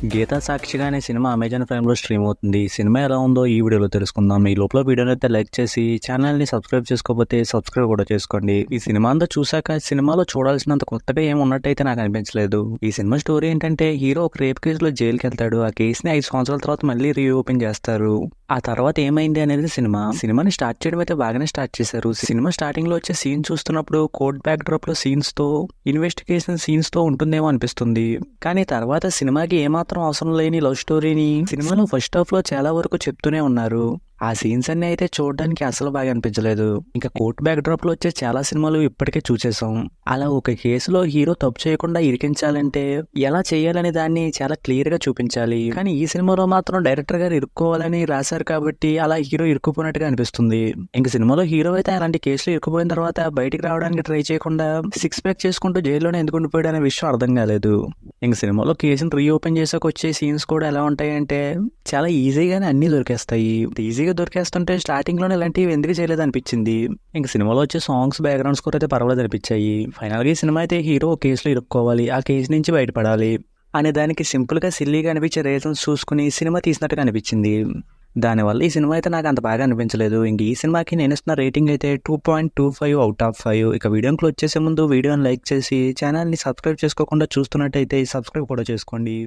గీతా సాక్షిగా అనే cinema Amazon ప్రైమ్‌లో stream అవుతుంది. ఈ సినిమా ఎలా ఉందో ఈ వీడియోలో తెలుసుకుందాం. ఈ లోపల వీడియోని అయితే లైక్ చేసి ఛానల్‌ని సబ్స్క్రైబ్ చేసుకోకపోతే సబ్స్క్రైబ్ కూడా చేసుకోండి. ఈ సినిమా అంతా చూసాక సినిమాలో చూడాల్సినంత కొత్తగా ఏమి ఉన్నట్టయితే నాకు అనిపించలేదు. ఈ సినిమా స్టోరీ ఏంటంటే హీరో ఒక రేప్ కేసులో జైలుకెళ్తాడు. ఆ కేసుని 5 సంవత్సరాల తర్వాత మళ్ళీ రీఓపెన్ చేస్తారు. ఆ తర్వాత ఏమైంది అనేది సినిమాని స్టార్ట్ చేయడం అయితే బాగానే స్టార్ట్ చేశారు. సినిమా స్టార్టింగ్ లో వచ్చే సీన్ చూస్తున్నప్పుడు కోర్ట్ బ్యాక్ డ్రాప్ లో సీన్స్ తో ఇన్వెస్టిగేషన్ సీన్స్ తో ఉంటుందేమో అనిపిస్తుంది. కానీ తర్వాత సినిమాకి ఏమాత్రం అవసరం లేని లవ్ స్టోరీని సినిమాలో ఫస్ట్ హాఫ్ లో చాలా వరకు చెప్తూనే ఉన్నారు. ఆ సీన్స్ అన్ని అయితే చూడడానికి అసలు బాగా అనిపించలేదు. ఇంకా కోర్ట్ బ్యాక్ డ్రాప్ లో వచ్చే చాలా సినిమాలు ఇప్పటికే చూసేసాం. అలా ఒక కేసులో హీరో తప్పు చేయకుండా ఇరికించాలంటే ఎలా చేయాలనే దాన్ని చాలా క్లియర్ గా చూపించాలి. కానీ ఈ సినిమాలో మాత్రం డైరెక్టర్ గారు ఇరుక్కోవాలని రాశారు కాబట్టి అలా హీరో ఇరుక్కుపోయినట్టుగా అనిపిస్తుంది. ఇంక సినిమాలో హీరో అయితే అలాంటి కేసులో ఇరుక్కుపోయిన తర్వాత బయటికి రావడానికి ట్రై చేయకుండా 6 ప్యాక్ చేసుకుంటూ జైల్లోనే ఎందుకు ఉండిపోయాడు అనే విషయం అర్థం కాలేదు. ఇంక సినిమాలో కేసును రీఓపెన్ చేసాక వచ్చే సీన్స్ కూడా ఎలా ఉంటాయంటే చాలా ఈజీగానే అన్ని దొరికేస్తాయి. ఈజీగా దొరికేస్తుంటే స్టార్టింగ్ లోనే ఇలాంటివి ఎందుకు చేయలేదు అనిపించింది. ఇంక సినిమాలో వచ్చే సాంగ్స్ బ్యాక్గ్రౌండ్ స్కోర్ అయితే పర్వాలేదు అనిపించాయి. ఫైనల్ గా ఈ సినిమా అయితే హీరో కేసులో ఇరుక్కోవాలి, ఆ కేసు నుంచి బయటపడాలి అనే దానికి సింపుల్ గా సిల్లీగా అనిపించే రీజన్స్ చూసుకుని సినిమా తీసినట్టుగా అనిపించింది. దానివల్ల ఈ సినిమా అయితే నాకు అంత బాగా అనిపించలేదు. ఇంక ఈ సినిమాకి నేను ఇస్తున్న రేటింగ్ అయితే 2.25 అవుట్ ఆఫ్ 5. ఇక వీడియోకి వచ్చేసే ముందు వీడియోని లైక్ చేసి ఛానల్ని సబ్స్క్రైబ్ చేసుకోకుండా చూస్తున్నట్టయితే సబ్స్క్రైబ్ కూడా చేసుకోండి.